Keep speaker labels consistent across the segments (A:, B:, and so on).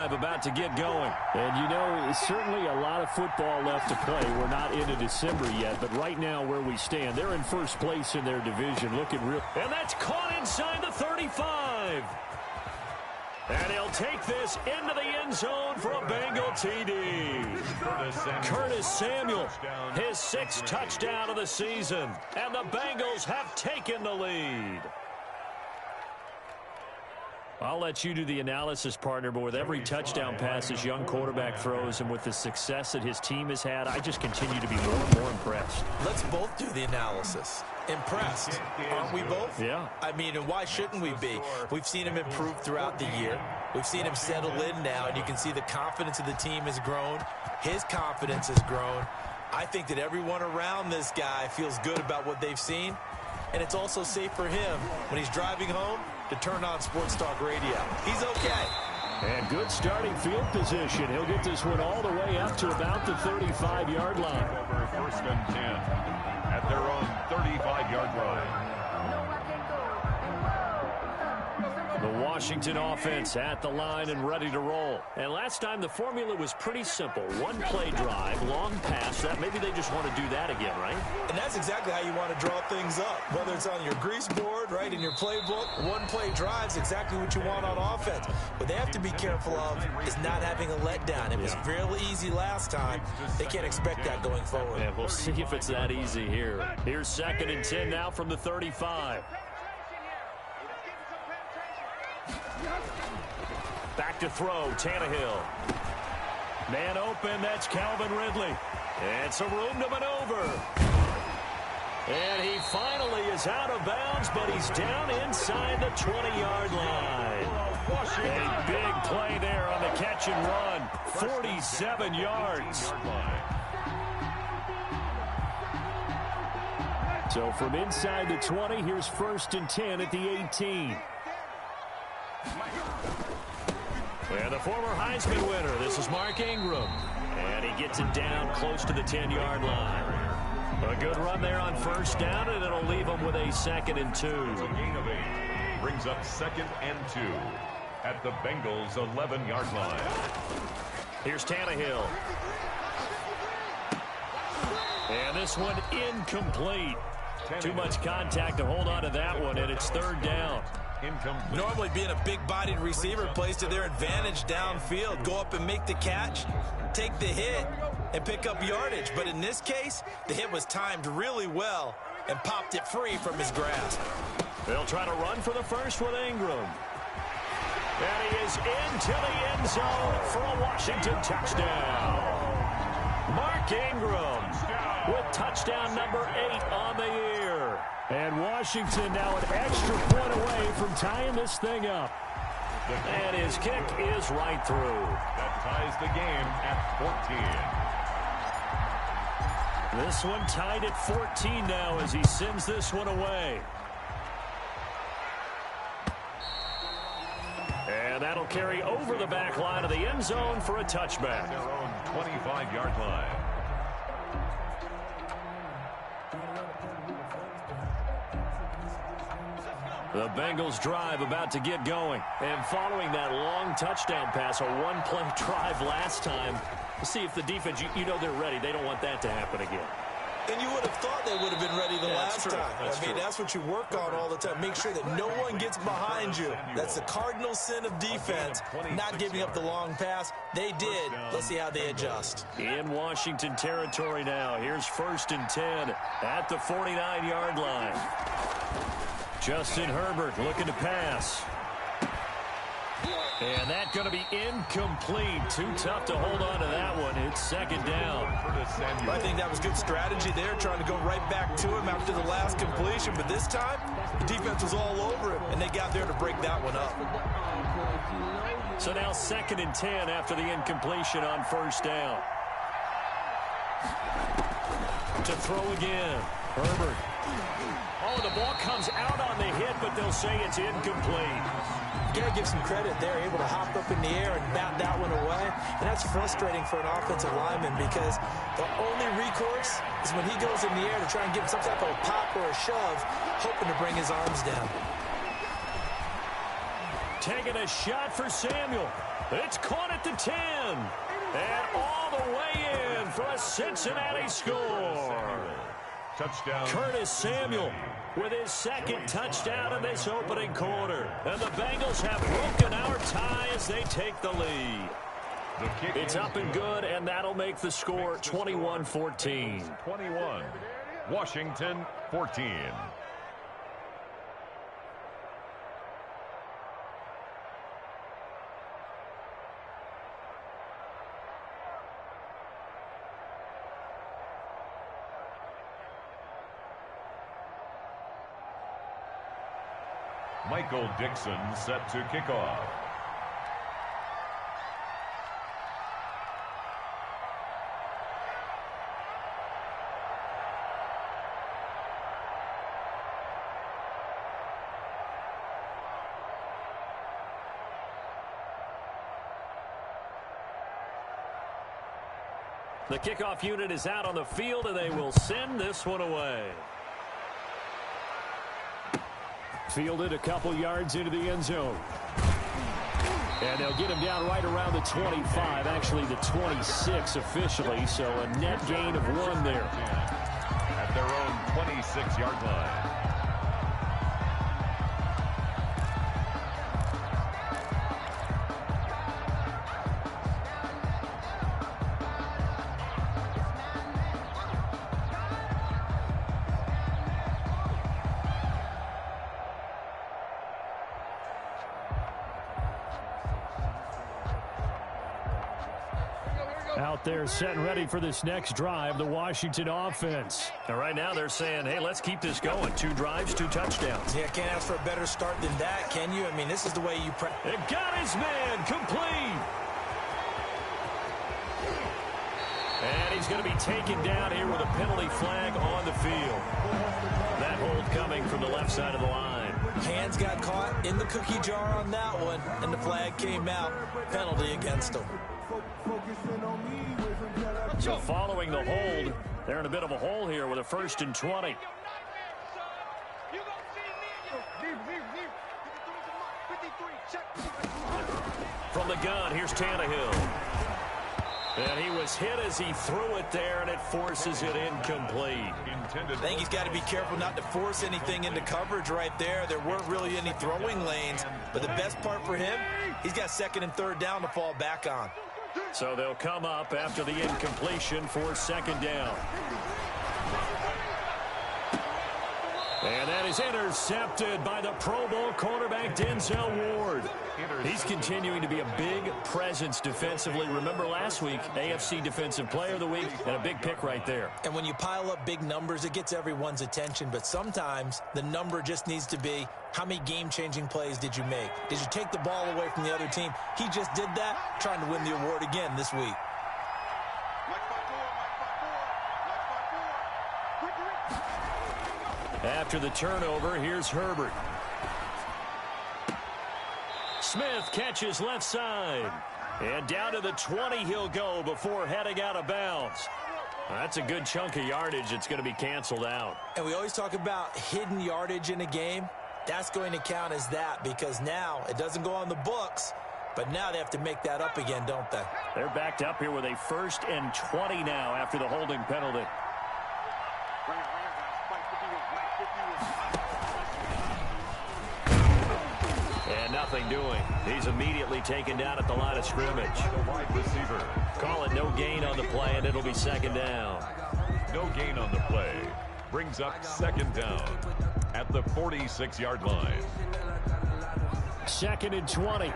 A: About to get going. And you know, certainly a lot of football left to play. We're not into December yet, but right now where we stand, they're in first place in their division, looking real. And that's caught inside the 35. And he'll take this into the end zone for a Bengal TD. Curtis Samuel, his 6th touchdown of the season. And the Bengals have taken the lead. I'll let you do the analysis, partner, but with every touchdown pass his young quarterback throws and with the success that his team has had, I just continue to be more and more impressed.
B: Let's both do the analysis. Impressed, aren't we both?
A: Yeah.
B: I mean, and why shouldn't we be? We've seen him improve throughout the year. We've seen him settle in now, and you can see the confidence of the team has grown. His confidence has grown. I think that everyone around this guy feels good about what they've seen, and it's also safe for him when he's driving home to turn on Sports Talk Radio. He's okay.
A: And good starting field position. He'll get this one all the way up to about the 35-yard line.
C: Over 1st and 10 at their own 35-yard line.
A: The Washington offense at the line and ready to roll. And last time the formula was pretty simple. One play drive, long pass. That maybe they just want to do that again, right?
B: And that's exactly how you want to draw things up. Whether it's on your grease board, right, in your playbook, one play drive's exactly what you want on offense. What they have to be careful of is not having a letdown. It was fairly easy last time. They can't expect that going forward.
A: Yeah, we'll see if it's that easy here. Here's 2nd and 10 now from the 35. Back to throw, Tannehill. Man open, that's Calvin Ridley. And some room to maneuver. And he finally is out of bounds, but he's down inside the 20-yard line. A big play there on the catch and run. 47 yards. So from inside the 20, here's 1st and 10 at the 18. And the former Heisman winner, this is Mark Ingram. And he gets it down close to the 10-yard line. A good run there on 1st down, and it'll leave him with a 2nd and 2.
C: A gain of 8 brings up 2nd and 2 at the Bengals' 11-yard line.
A: Here's Tannehill. And this one incomplete. Too much contact to hold on to that one, and it's 3rd down.
C: Incomplete.
B: Normally being a big-bodied receiver plays to their advantage downfield. Go up and make the catch, take the hit, and pick up yardage. But in this case, the hit was timed really well and popped it free from his grasp.
A: They'll try to run for the first with Ingram. And he is into the end zone for a Washington touchdown. Mark Ingram with touchdown number 8 on the year. And Washington now an extra point away from tying this thing up. And his kick is right through.
C: That ties the game at 14.
A: This one tied at 14 now as he sends this one away. And that'll carry over the back line of the end zone for a touchback.
C: Their own 25-yard line.
A: The Bengals drive about to get going. And following that long touchdown pass, a one-play drive last time, see if the defense, you know they're ready. They don't want that to happen again.
B: And you would have thought they would have been ready the last time. That's what you work on all the time. Make sure that no one gets behind you. That's the cardinal sin of defense, not giving up the long pass. They did. Let's see how they adjust.
A: In Washington territory now. Here's 1st and 10 at the 49-yard line. Justin Herbert looking to pass. And that's going to be incomplete. Too tough to hold on to that one. It's 2nd down.
B: I think that was good strategy there, trying to go right back to him after the last completion. But this time, the defense was all over him, and they got there to break that one up.
A: So now 2nd and 10 after the incompletion on 1st down. To throw again. Herbert. Oh, the ball comes out on the hit, but they'll say it's incomplete.
B: You got to give some credit there, able to hop up in the air and bat that one away. And that's frustrating for an offensive lineman because the only recourse is when he goes in the air to try and get some type of a pop or a shove, hoping to bring his arms down.
A: Taking a shot for Samuel. It's caught at the 10. And all the way in for a Cincinnati score.
C: Touchdown.
A: Curtis Samuel with his second touchdown in this opening quarter. And the Bengals have broken our tie as they take the lead. It's up and good, and that'll make the score 21-14.
C: 21. Washington 14. Michael Dixon set to kick off.
A: The kickoff unit is out on the field, and they will send this one away. Fielded a couple yards into the end zone. And they'll get him down right around the 25, actually the 26 officially, so a net gain of 1 there.
C: At their own 26-yard line.
A: Out there set and ready for this next drive, the Washington offense. And right now they're saying, hey, let's keep this going. 2 drives, 2 touchdowns.
B: Yeah, can't ask for a better start than that, can you? I mean, this is the way you
A: It got his man complete. And he's going to be taken down here with a penalty flag on the field. That hold coming from the left side of the line.
B: Hands got caught in the cookie jar on that one, and the flag came out. Penalty against him.
A: So following the hold, they're in a bit of a hole here with a 1st and 20. From the gun, here's Tannehill. And he was hit as he threw it there, and it forces it incomplete.
B: I think he's got to be careful not to force anything into coverage right there. There weren't really any throwing lanes, but the best part for him, he's got 2nd and 3rd down to fall back on.
A: So they'll come up after the incompletion for 2nd down. And that is intercepted by the Pro Bowl cornerback Denzel Ward. He's continuing to be a big presence defensively. Remember last week, AFC Defensive Player of the Week, and a big pick right there.
B: And when you pile up big numbers, it gets everyone's attention. But sometimes the number just needs to be, how many game-changing plays did you make? Did you take the ball away from the other team? He just did that, trying to win the award again this week.
A: After the turnover, here's Herbert. Smith catches left side. And down to the 20 he'll go before heading out of bounds. That's a good chunk of yardage. It's going to be canceled out.
B: And we always talk about hidden yardage in a game. That's going to count as that because now it doesn't go on the books, but now they have to make that up again, don't they?
A: They're backed up here with a 1st and 20 now after the holding penalty. And nothing doing. He's immediately taken down at the line of scrimmage.
C: The wide receiver.
A: Call it no gain on the play, and it'll be 2nd down.
C: No gain on the play. Brings up 2nd down at the 46-yard line.
A: 2nd and 20.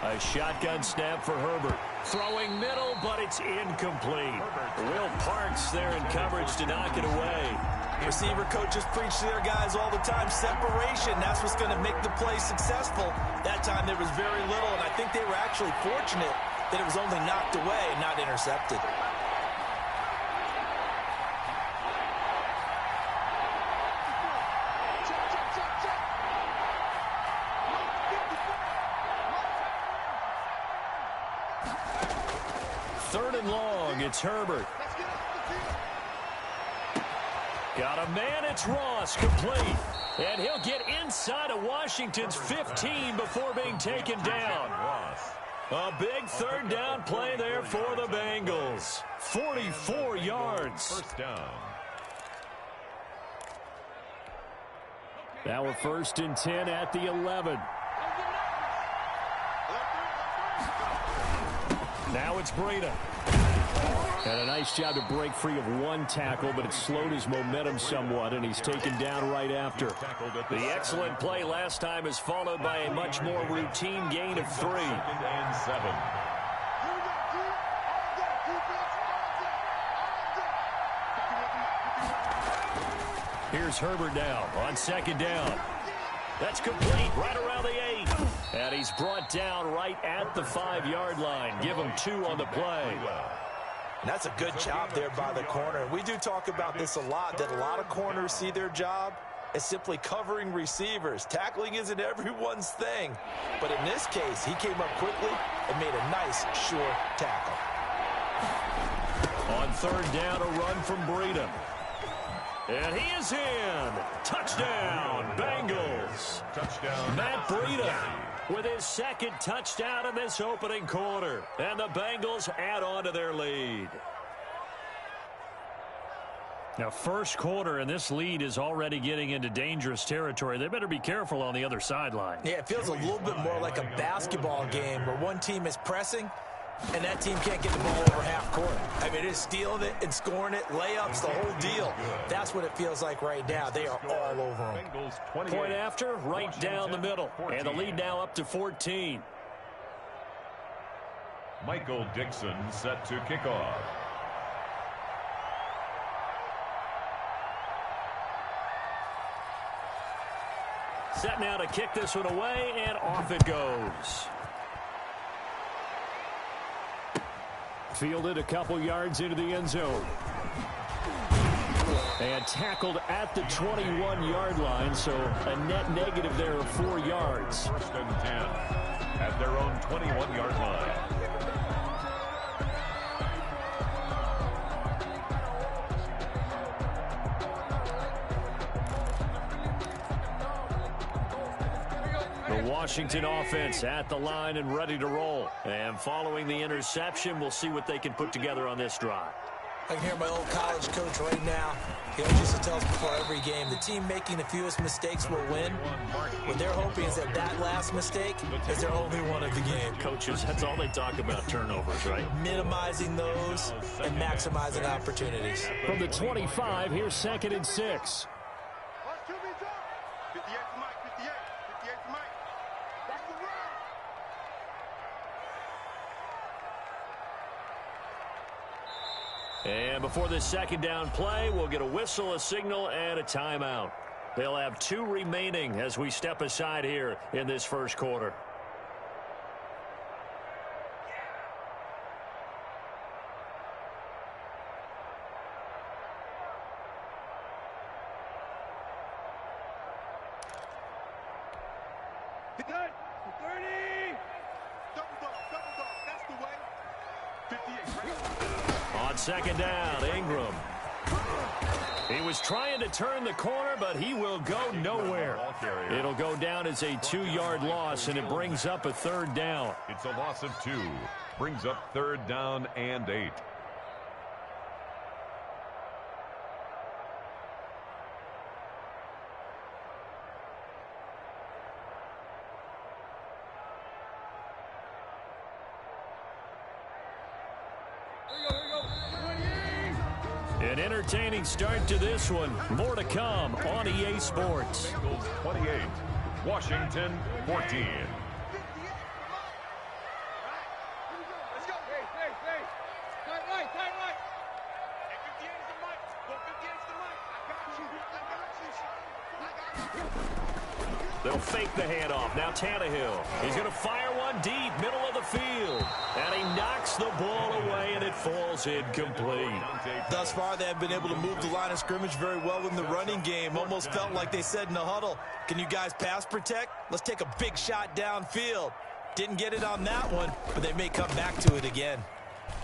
A: A shotgun snap for Herbert. Throwing middle, but it's incomplete. Will Parks there in coverage to knock it away.
B: Receiver coaches preach to their guys all the time. Separation, that's what's going to make the play successful. That time there was very little, and I think they were actually fortunate that it was only knocked away and not intercepted. Third and long, it's Herbert.
A: Got a man, it's Ross, complete. And he'll get inside of Washington's 15 before being taken down. A big third down play there for the Bengals. 44 yards.
C: First down.
A: Now a 1st and 10 at the 11. Now it's Breida. And a nice job to break free of one tackle, but it slowed his momentum somewhat, and he's taken down right after. The excellent play last time is followed by a much more routine gain of 3.
C: 2nd and 7.
A: Here's Herbert now on 2nd down. That's complete right around the 8. And he's brought down right at the 5-yard line. Give him 2 on the play.
B: And that's a good job there by the corner. We do talk about this a lot, that a lot of corners see their job as simply covering receivers. Tackling isn't everyone's thing. But in this case, he came up quickly and made a nice, sure tackle.
A: On 3rd down, a run from Breida. And he is in. Touchdown, Bengals.
C: Touchdown.
A: Matt Breida with his 2nd touchdown in this opening quarter. And the Bengals add on to their lead. Now, 1st quarter, and this lead is already getting into dangerous territory. They better be careful on the other sideline.
B: Yeah, it feels a little bit more like a basketball game where one team is pressing and that team can't get the ball over half court. I mean, it is stealing it and scoring it, layups, the whole deal. That's what it feels like right now. They are all over them.
A: Point after, right down the middle. And the lead now up to 14.
C: Michael Dixon set to kick off.
A: Set now to kick this one away, and off it goes. Fielded a couple yards into the end zone. And tackled at the 21-yard line, so a net negative there of 4 yards.
C: 1st and 10 at their own 21-yard line.
A: The Washington offense at the line and ready to roll. And following the interception, we'll see what they can put together on this drive.
B: I can hear my old college coach right now. He always used to tell us before every game, the team making the fewest mistakes will win. What they're hoping is that that last mistake is their only one of the game.
A: Coaches, that's all they talk about, turnovers, right?
B: Minimizing those and maximizing opportunities.
A: From the 25, here's 2nd and 6. And before this 2nd down play, we'll get a whistle, a signal, and a timeout. They'll have 2 remaining as we step aside here in this 1st quarter. On 2nd down, Ingram. He was trying to turn the corner, but he will go nowhere. It'll go down as a 2-yard loss, and it brings up a 3rd down.
C: It's a loss of 2. Brings up 3rd down and 8.
A: An entertaining start to this one. More to come on EA Sports.
C: Bengals 28, Washington 14.
A: They'll fake the handoff. Now Tannehill. He's going to fire one deep, middle of the field. And he knocks the ball away, and it falls incomplete.
B: Thus far, they have been able to move the line of scrimmage very well in the running game. Almost felt like they said in the huddle, can you guys pass protect? Let's take a big shot downfield. Didn't get it on that one, but they may come back to it again.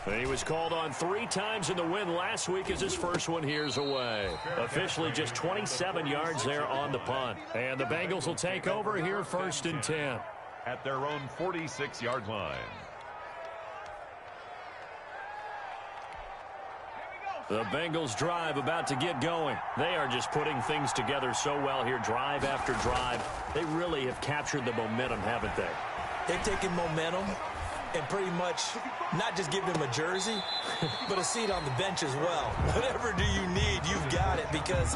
A: He was called on 3 times in the win last week as his first one here's away. Officially just 27 yards there on the punt. And the Bengals will take over here 1st and 10.
C: At their own 46-yard line.
A: The Bengals drive about to get going. They are just putting things together so well here, drive after drive. They really have captured the momentum, haven't they?
B: They've taken momentum and pretty much not just give them a jersey, but a seat on the bench as well. Whatever do you need, you've got it, because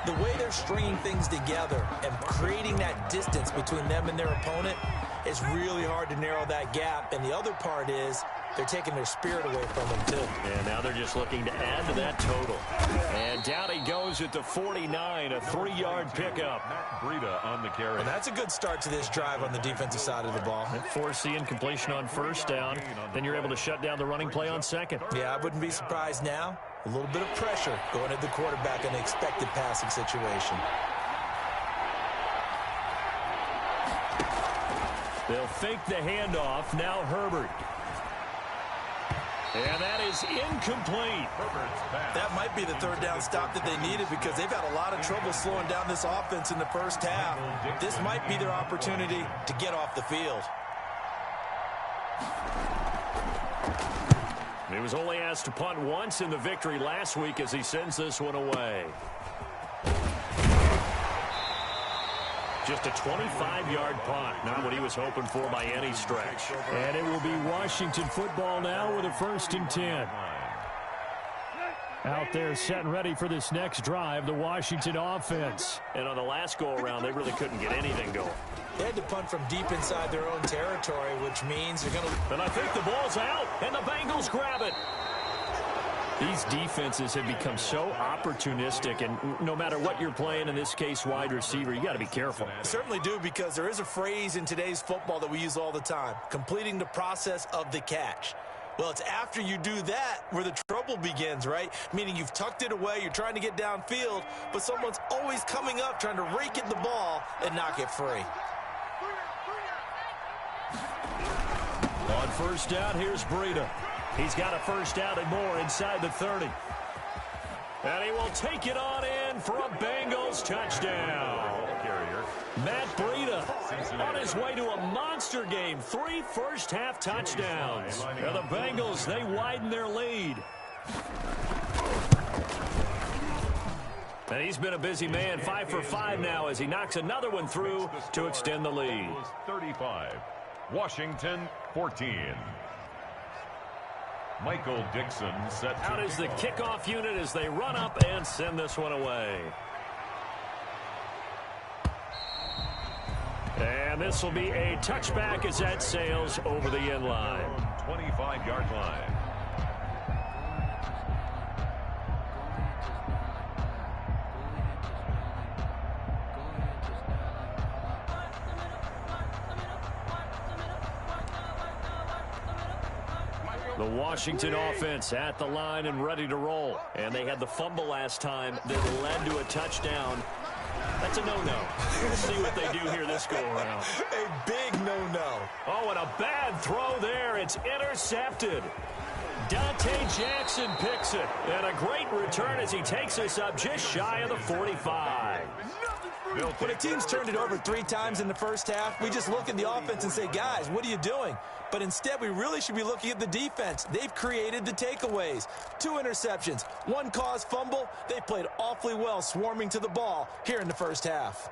B: the way they're stringing things together and creating that distance between them and their opponent, it's really hard to narrow that gap. And the other part is they're taking their spirit away from them, too.
A: And now they're just looking to add to that total. And down he goes at the 49, a 3-yard pickup.
C: Matt Breida on the carry.
B: And that's a good start to this drive on the defensive side of the ball.
A: Force the incompletion on 1st down. Then you're able to shut down the running play on 2nd.
B: Yeah, I wouldn't be surprised now. A little bit of pressure going at the quarterback in an expected passing situation.
A: They'll fake the handoff. Now Herbert. And that is incomplete.
B: That might be the 3rd down stop that they needed, because they've had a lot of trouble slowing down this offense in the first half. This might be their opportunity to get off the field.
A: He was only asked to punt once in the victory last week as he sends this one away. Just a 25-yard punt. Not what he was hoping for by any stretch. And it will be Washington football now with a 1st and 10. Out there set and ready for this next drive, the Washington offense. And on the last go-around, they really couldn't get anything going.
B: They had to punt from deep inside their own territory, which means they're going to...
A: And I think the ball's out, and the Bengals grab it. These defenses have become so opportunistic, and no matter what you're playing, in this case wide receiver, you got to be careful.
B: Certainly do, because there is a phrase in today's football that we use all the time, completing the process of the catch. Well, it's after you do that where the trouble begins, right? Meaning you've tucked it away, you're trying to get downfield, but someone's always coming up trying to rake at the ball and knock it free.
A: On 1st down, here's Breida. He's got a 1st down and more inside the 30. And he will take it on in for a Bengals touchdown. Matt Breida on his way to a monster game. 3 first-half touchdowns. And the Bengals, they widen their lead. And he's been a busy man, 5 for 5 now as he knocks another one through to extend the lead.
C: 35, Washington 14. Michael Dixon set
A: out as the kickoff unit as they run up and send this one away. And this will be a touchback as that sails over the end line.
C: 25-yard line.
A: The Washington offense at the line and ready to roll. And they had the fumble last time that led to a touchdown. That's a no-no. Let's see what they do here this go-around.
B: A big no-no.
A: Oh, and a bad throw there. It's intercepted. Dante Jackson picks it. And a great return as he takes us up just shy of the 45.
B: When a team's turned it over 3 times in the first half, we just look at the offense and say, guys, what are you doing? But instead, we really should be looking at the defense. They've created the takeaways. 2 interceptions, 1 caused fumble. They played awfully well swarming to the ball here in the first half.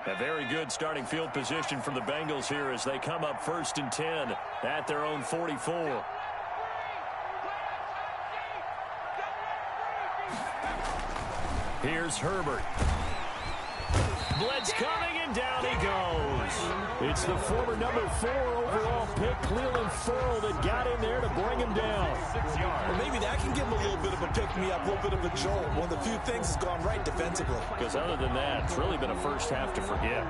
A: A very good starting field position for the Bengals here as they come up 1st and 10 at their own 44. Here's Herbert. Blitz coming, and down he goes. It's the former number 4 overall pick, Clelin Ferrell, that got in there to bring him down.
B: Well, maybe that can give him a little bit of a pick-me-up, a little bit of a jolt. One of the few things that's gone right defensively.
A: Because other than that, it's really been a first half to forget.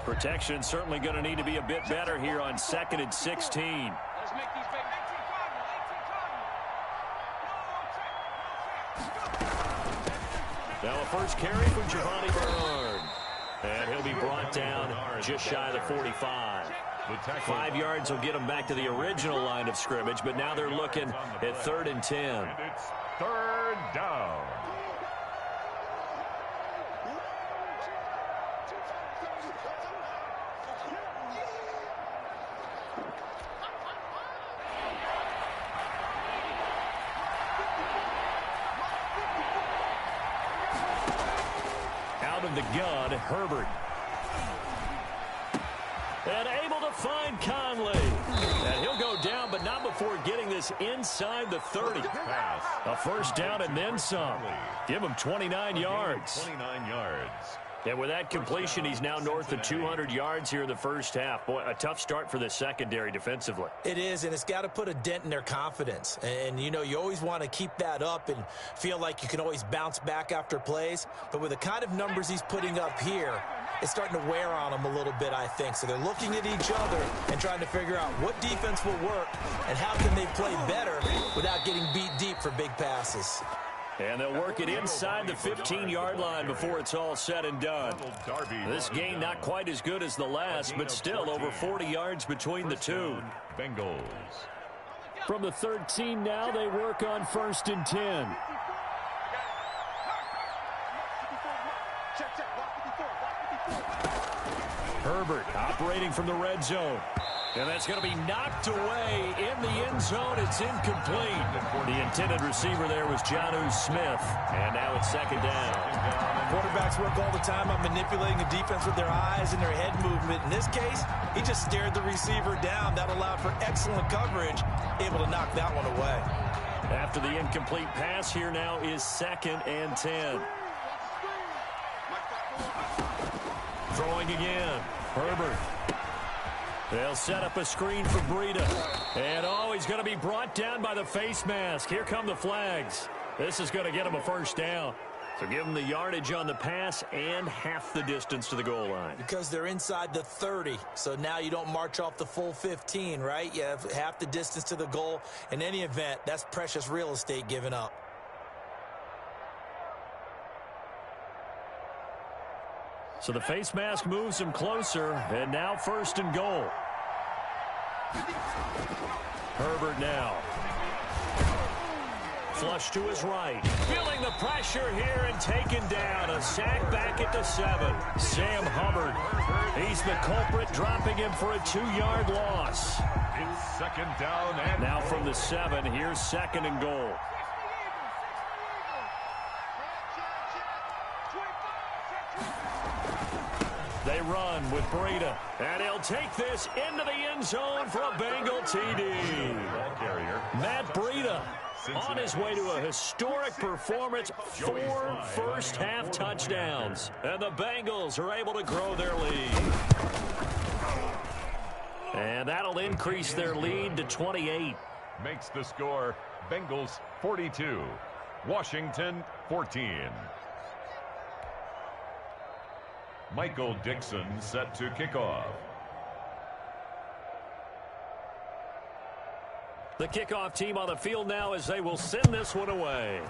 A: Protection certainly going to need to be a bit better here on 2nd and 16. first carry for Giovanni Bernard. And he'll be brought down just shy of the 45. 5 yards will get them back to the original line of scrimmage, but now they're looking at 3rd and 10.
C: And it's 3rd down.
A: Out of the gun, Herbert. And able to find Conley. And he'll go down, but not before getting this inside the 30. A first down and then some. Give him 29 yards.
C: 29 yards.
A: And with that completion, he's now north of 200 yards here in the first half. Boy, a tough start for the secondary defensively.
B: It is, and it's got to put a dent in their confidence. And, you know, you always want to keep that up and feel like you can always bounce back after plays. But with the kind of numbers he's putting up here, it's starting to wear on them a little bit, I think. So they're looking at each other and trying to figure out what defense will work and how can they play better without getting beat deep for big passes.
A: And they'll work it inside the 15-yard line before it's all said and done. This gain not quite as good as the last, but still over 40 yards between the two.
C: Bengals.
A: From the 13 now, they work on 1st and 10. Herbert operating from the red zone. And that's going to be knocked away in the end zone. It's incomplete. The intended receiver there was Jonnu Smith. And now it's 2nd down.
B: Quarterbacks work all the time on manipulating the defense with their eyes and their head movement. In this case, he just stared the receiver down. That allowed for excellent coverage, able to knock that one away.
A: After the incomplete pass, here now is 2nd and 10. Throwing again. Herbert. They'll set up a screen for Breida. And, oh, he's going to be brought down by the face mask. Here come the flags. This is going to get him a first down. So give him the yardage on the pass and half the distance to the goal line.
B: Because they're inside the 30, so now you don't march off the full 15, right? You have half the distance to the goal. In any event, that's precious real estate given up.
A: So the face mask moves him closer, and now 1st and goal. Herbert now. Flush to his right. Feeling the pressure here and taken down. A sack back at the 7. Sam Hubbard. He's the culprit, dropping him for a 2-yard loss.
C: It's 2nd down and
A: now from the 7, here's 2nd and goal. They run with Breida. And he'll take this into the end zone for a Bengal TD. Matt Breida on his way to a historic performance. 4 first-half touchdowns. And the Bengals are able to grow their lead. And that'll increase their lead to 28.
C: Makes the score Bengals 42, Washington 14. Michael Dixon set to kick off.
A: The kickoff team on the field now as they will send this one away.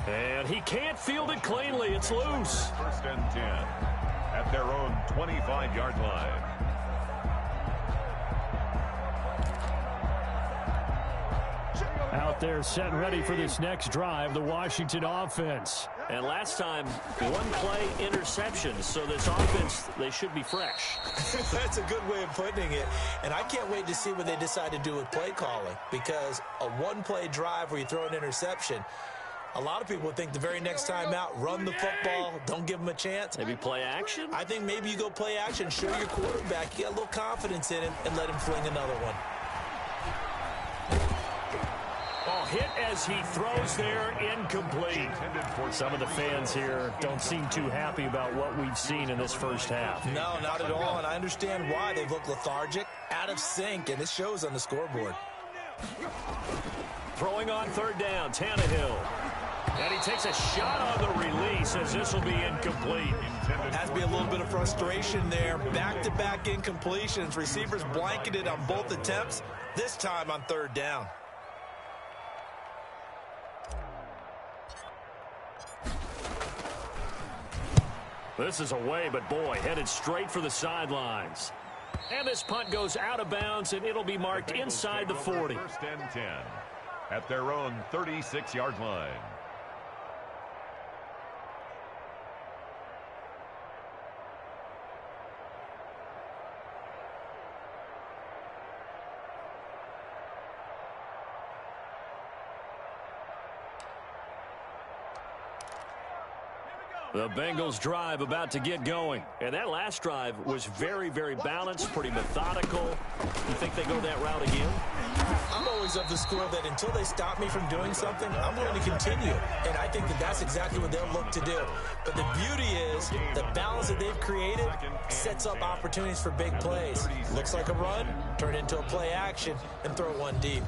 A: And he can't field it cleanly. It's loose.
C: 1st and 10 at their own 25-yard line.
A: Out there set and ready for this next drive, the Washington offense. And last time, 1 play interception. So this offense, they should be fresh.
B: That's a good way of putting it. And I can't wait to see what they decide to do with play calling. Because a 1-play drive where you throw an interception, a lot of people think the very next time out, run the football, don't give them a chance.
A: Maybe play action?
B: I think maybe you go play action, show your quarterback you got a little confidence in him, and let him fling another one.
A: Hit as he throws there, incomplete. Some of the fans here don't seem too happy about what we've seen in this first half.
B: No, not at all, and I understand why. They look lethargic, out of sync, and it shows on the scoreboard.
A: Throwing on 3rd down, Tannehill. And he takes a shot on the release as this will be incomplete.
B: Has to be a little bit of frustration there. Back-to-back incompletions. Receivers blanketed on both attempts, this time on 3rd down.
A: This is away, but boy, headed straight for the sidelines. And this punt goes out of bounds, and it'll be marked inside the 40.
C: First and 10 at their own 36-yard line.
A: The Bengals drive about to get going. And that last drive was very, very balanced, pretty methodical. You think they go that route again?
B: I'm always of the school that until they stop me from doing something, I'm going to continue. And I think that that's exactly what they'll look to do. But the beauty is the balance that they've created sets up opportunities for big plays. Looks like a run, turn into a play action, and throw one deep.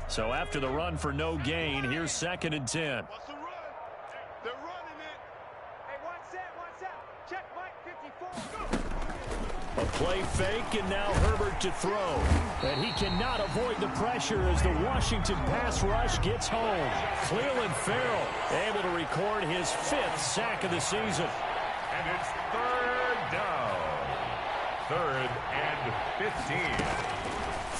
A: So after the run for no gain, here's 2nd and 10.
D: They're running it. Hey, one set. Check Mike 54.
A: A play fake, and now Herbert to throw. And he cannot avoid the pressure as the Washington pass rush gets home. Clelin Ferrell able to record his 5th sack of the season.
C: And it's 3rd down. 3rd and 15.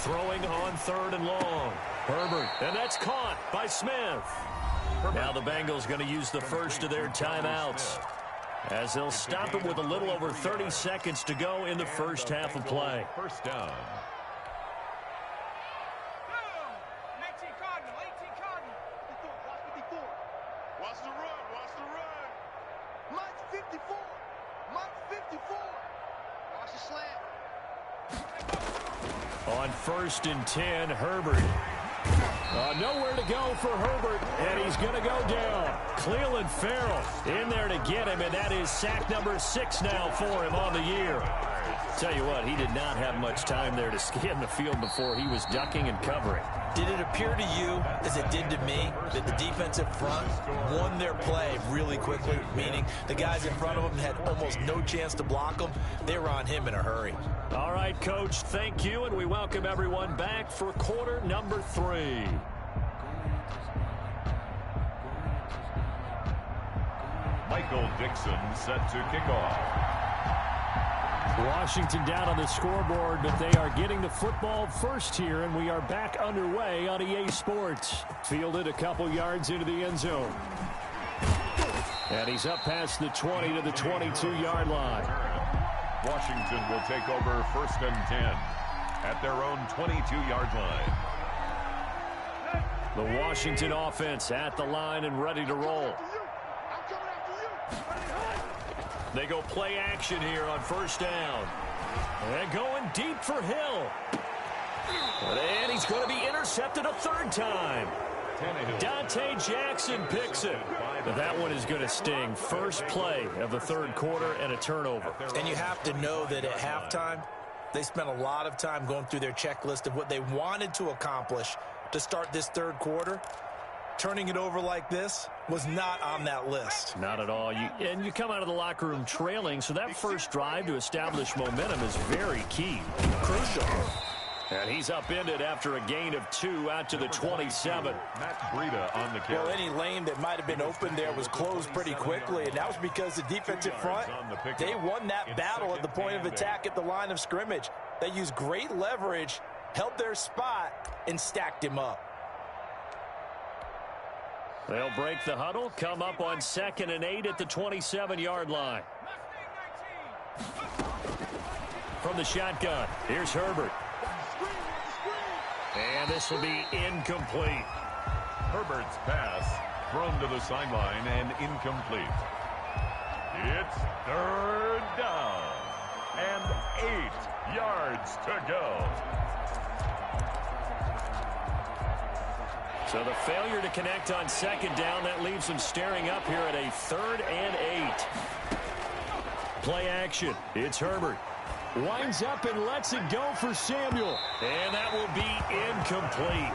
A: Throwing on 3rd and long. Herbert, and that's caught by Smith. Now the Bengals going to use the first of their timeouts, as they'll stop it with a little over 30 seconds to go in the first half of play.
C: First down.
D: 18 Cardinal. Watch 54. Watch the run. Mike's 54. Watch the slant.
A: On 1st and 10, Herbert. Nowhere to go for Herbert, and he's going to go down. Clelin Ferrell in there to get him, and that is sack number 6 now for him on the year. Tell you what, he did not have much time there to scan the field before he was ducking and covering.
B: Did it appear to you, as it did to me, that the defensive front won their play really quickly, meaning the guys in front of them had almost no chance to block them? They were on him in a hurry.
A: All right, Coach, thank you, and we welcome everyone back for quarter number 3.
C: Michael Dixon set to kick off.
A: Washington down on the scoreboard, but they are getting the football first here, and we are back underway on EA Sports. Fielded a couple yards into the end zone. And he's up past the 20 to the 22-yard line.
C: Washington will take over 1st and 10 at their own 22-yard line.
A: The Washington offense at the line and ready to roll. They go play action here on 1st down. And going deep for Hill. And he's going to be intercepted a 3rd time. Dante Jackson picks it. But that one is going to sting. First play of the 3rd quarter and a turnover.
B: And you have to know that at halftime, they spent a lot of time going through their checklist of what they wanted to accomplish to start this 3rd quarter. Turning it over like this was not on that list.
A: Not at all. And you come out of the locker room trailing, so that first drive to establish momentum is very key.
B: Crucial.
A: And he's upended after a gain of 2 out to the 27.
C: Matt Breida on the carry.
B: Well, any lane that might have been open there was closed pretty quickly, and that was because the defensive front, they won that battle at the point of attack at the line of scrimmage. They used great leverage, held their spot, and stacked him up.
A: They'll break the huddle, come up on 2nd and 8 at the 27-yard line. From the shotgun, here's Herbert. And this will be incomplete.
C: Herbert's pass thrown to the sideline and incomplete. It's 3rd down and 8 yards to go.
A: So the failure to connect on 2nd down, that leaves them staring up here at a 3rd and 8. Play action. It's Herbert. Winds up and lets it go for Samuel. And that will be incomplete.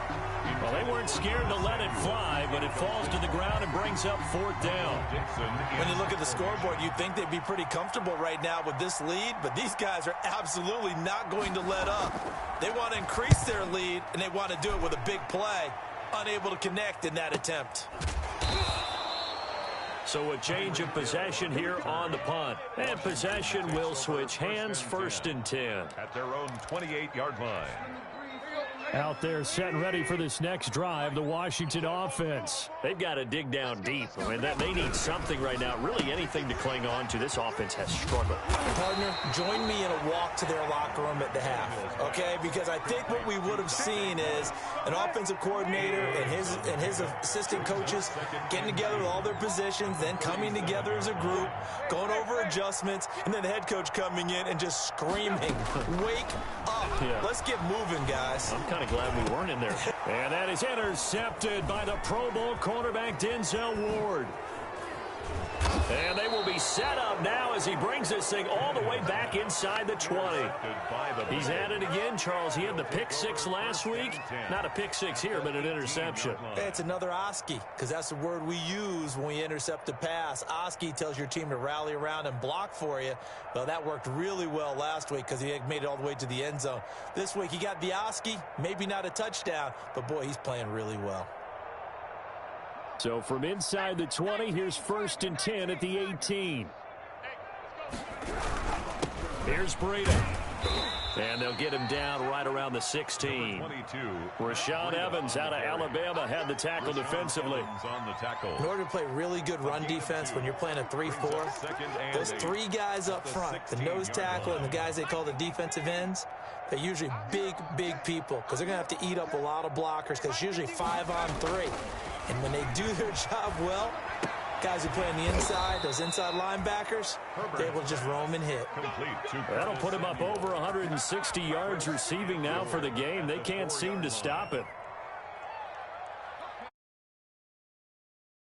A: Well, they weren't scared to let it fly, but it falls to the ground and brings up 4th down.
B: When you look at the scoreboard, you'd think they'd be pretty comfortable right now with this lead, but these guys are absolutely not going to let up. They want to increase their lead, and they want to do it with a big play. Unable to connect in that attempt.
A: So a change of possession here on the punt. And possession will switch hands, 1st and 10.
C: At their own 28-yard line.
A: Out there set and ready for this next drive, the Washington offense. They've got to dig down deep. I mean, they need something right now, really anything to cling on to. This offense has struggled.
B: Partner, join me in a walk to their locker room at the half, okay? Because I think what we would have seen is an offensive coordinator and his assistant coaches getting together with all their positions, then coming together as a group, going over adjustments, and then the head coach coming in and just screaming, wake up.
A: Yeah.
B: Let's get moving, guys.
A: I'm kind of glad we weren't in there. And that is intercepted by the Pro Bowl cornerback Denzel Ward. And they will be set up now as he brings this thing all the way back inside the 20. He's at it again, Charles. He had the pick 6 last week. Not a pick 6 here, but an interception.
B: It's another Oski, because that's the word we use when we intercept a pass. Oski tells your team to rally around and block for you. Well, that worked really well last week because he made it all the way to the end zone. This week he got the Oski, maybe not a touchdown, but boy, he's playing really well.
A: So from inside the 20, here's 1st and 10 at the 18. Here's Breida. And they'll get him down right around the 16. Rashaan Evans out of Alabama had the tackle defensively.
B: In order to play really good run defense when you're playing a 3-4, there's 3 guys up front, the nose tackle and the guys they call the defensive ends. They're usually big people because they're going to have to eat up a lot of blockers because it's usually 5-on-3. And when they do their job well, guys who play on the inside, those inside linebackers, they're able to just roam and hit.
A: That'll put him up over 160 yards receiving now for the game. They can't seem to stop it.